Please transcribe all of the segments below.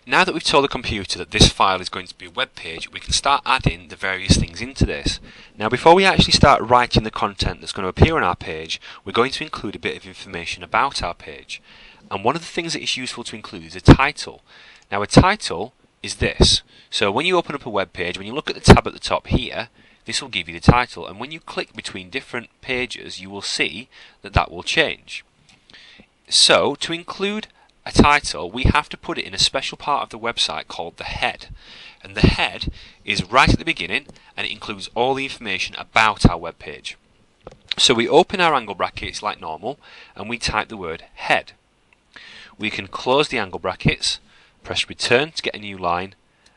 Now that we've told the computer that this file is going to be a web page, we can start adding the various things into this. Now before we actually start writing the content that's going to appear on our page, we're going to include a bit of information about our page. And one of the things that is useful to include is a title. Now a title is this. So when you open up a web page, when you look at the tab at the top here, this will give you the title. And when you click between different pages, you will see that that will change. So to include a title, we have to put it in a special part of the website called the head. And the head is right at the beginning and it includes all the information about our web page. So we open our angle brackets like normal and we type the word head. We can close the angle brackets, press return to get a new line,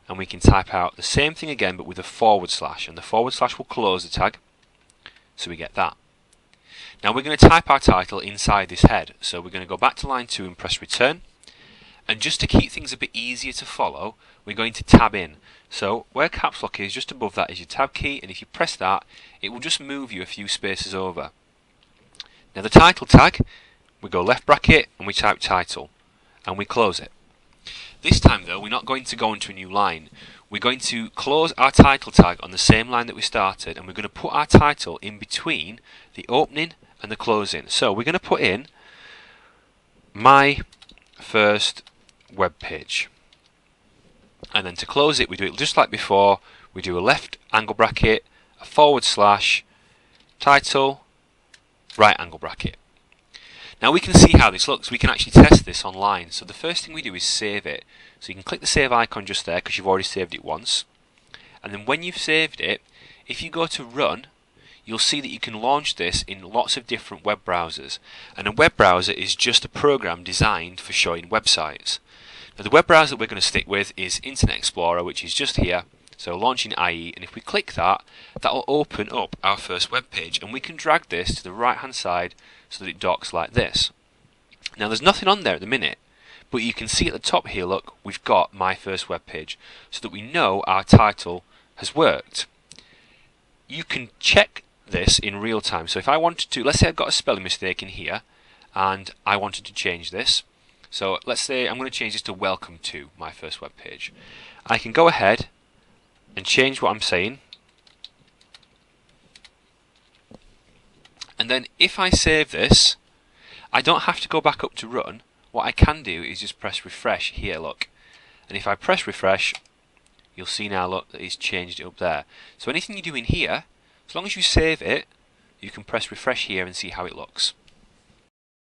and we can type out the same thing again but with a forward slash, and the forward slash will close the tag, so we get that. Now we're going to type our title inside this head, so we're going to go back to line 2 and press return, and just to keep things a bit easier to follow, we're going to tab in. So where caps lock is, just above that is your tab key, and if you press that, it will just move you a few spaces over. Now the title tag, we go left bracket and we type title, and we close it. This time though, we're not going to go into a new line. We're going to close our title tag on the same line that we started, and we're going to put our title in between the opening and the closing. So we're going to put in my first web page. And then to close it, we do it just like before. We do a left angle bracket, a forward slash, title, right angle bracket. Now we can see how this looks. We can actually test this online. So the first thing we do is save it. So you can click the save icon just there because you've already saved it once. And then when you've saved it, if you go to run, you'll see that you can launch this in lots of different web browsers. And a web browser is just a program designed for showing websites. Now the web browser that we're going to stick with is Internet Explorer, which is just here. So launching IE, and if we click that, that will open up our first web page, and we can drag this to the right hand side so that it docks like this. Now there's nothing on there at the minute, but you can see at the top here, look, we've got my first web page, so that we know our title has worked. You can check this in real time. So if I wanted to, let's say I've got a spelling mistake in here and I wanted to change this. So let's say I'm going to change this to welcome to my first web page. I can go ahead and change what I'm saying. And then if I save this, I don't have to go back up to run. What I can do is just press refresh here, look. And if I press refresh, you'll see now, look, that it's changed it up there. So anything you do in here, as long as you save it, you can press refresh here and see how it looks.